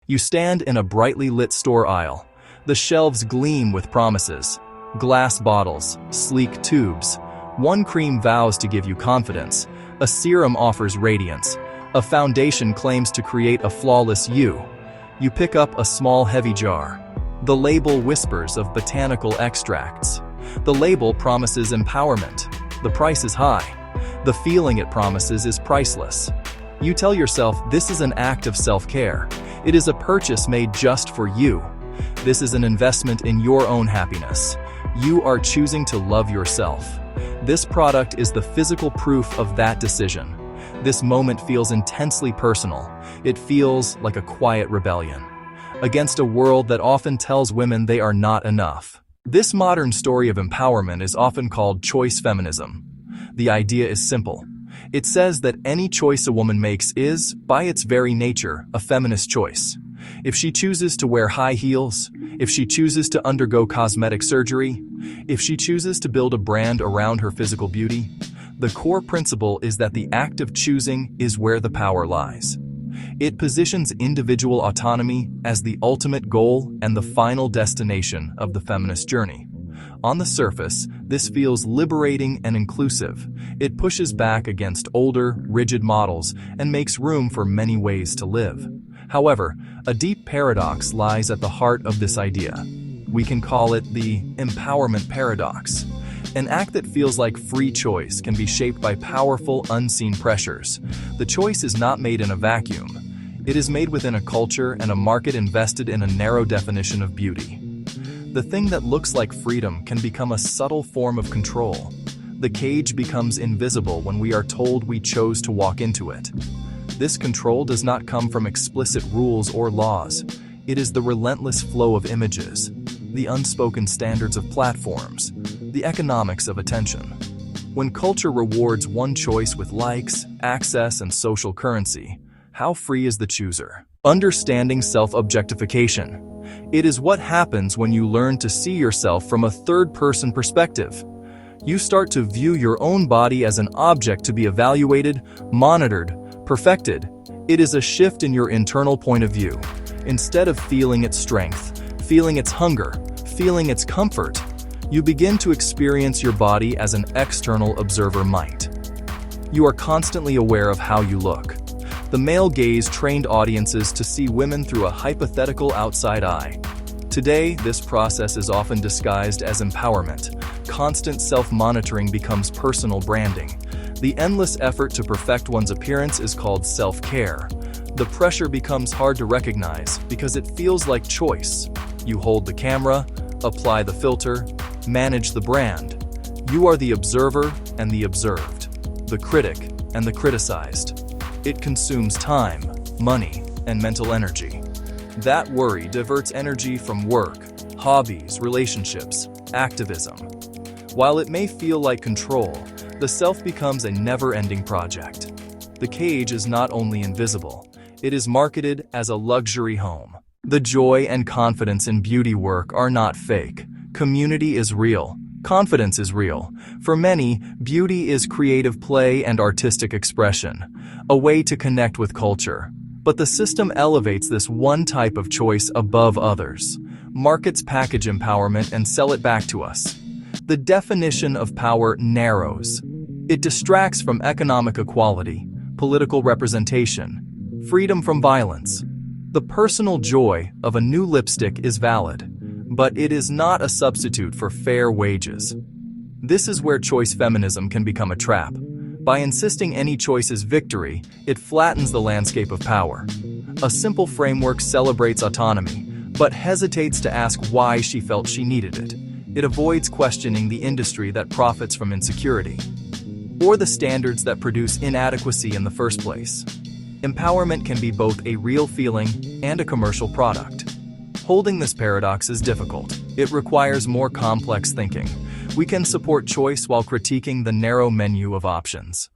You stand in a brightly lit store aisle. The shelves gleam with promises. Glass bottles, sleek tubes. One cream vows to give you confidence. A serum offers radiance. A foundation claims to create a flawless you. You pick up a small heavy jar. The label whispers of botanical extracts. The label promises empowerment. The price is high. The feeling it promises is priceless. You tell yourself this is an act of self-care. It is a purchase made just for you. This is an investment in your own happiness. You are choosing to love yourself. This product is the physical proof of that decision. This moment feels intensely personal. It feels like a quiet rebellion against a world that often tells women they are not enough. This modern story of empowerment is often called choice feminism. The idea is simple. It says that any choice a woman makes is, by its very nature, a feminist choice. If she chooses to wear high heels, if she chooses to undergo cosmetic surgery, if she chooses to build a brand around her physical beauty, the core principle is that the act of choosing is where the power lies. It positions individual autonomy as the ultimate goal and the final destination of the feminist journey. On the surface, this feels liberating and inclusive. It pushes back against older, rigid models and makes room for many ways to live. However, a deep paradox lies at the heart of this idea. We can call it the empowerment paradox. An act that feels like free choice can be shaped by powerful, unseen pressures. The choice is not made in a vacuum. It is made within a culture and a market invested in a narrow definition of beauty. The thing that looks like freedom can become a subtle form of control. The cage becomes invisible when we are told we chose to walk into it. This control does not come from explicit rules or laws. It is the relentless flow of images, the unspoken standards of platforms, the economics of attention. When culture rewards one choice with likes, access, and social currency, how free is the chooser? Understanding self-objectification. It is what happens when you learn to see yourself from a third-person perspective. You start to view your own body as an object to be evaluated, monitored, perfected. It is a shift in your internal point of view. Instead of feeling its strength, feeling its hunger, feeling its comfort, you begin to experience your body as an external observer might. You are constantly aware of how you look. The male gaze trained audiences to see women through a hypothetical outside eye. Today, this process is often disguised as empowerment. Constant self-monitoring becomes personal branding. The endless effort to perfect one's appearance is called self-care. The pressure becomes hard to recognize because it feels like choice. You hold the camera, apply the filter, manage the brand. You are the observer and the observed, the critic and the criticized. It consumes time, money, and mental energy. That worry diverts energy from work, hobbies, relationships, activism. While it may feel like control, the self becomes a never-ending project. The cage is not only invisible, it is marketed as a luxury home. The joy and confidence in beauty work are not fake. Community is real. Confidence is real. For many, beauty is creative play and artistic expression, a way to connect with culture. But the system elevates this one type of choice above others. Markets package empowerment and sell it back to us. The definition of power narrows. It distracts from economic equality, political representation, freedom from violence. The personal joy of a new lipstick is valid, but it is not a substitute for fair wages. This is where choice feminism can become a trap. By insisting any choice is victory, it flattens the landscape of power. A simple framework celebrates autonomy, but hesitates to ask why she felt she needed it. It avoids questioning the industry that profits from insecurity, or the standards that produce inadequacy in the first place. Empowerment can be both a real feeling and a commercial product. Holding this paradox is difficult. It requires more complex thinking. We can support choice while critiquing the narrow menu of options.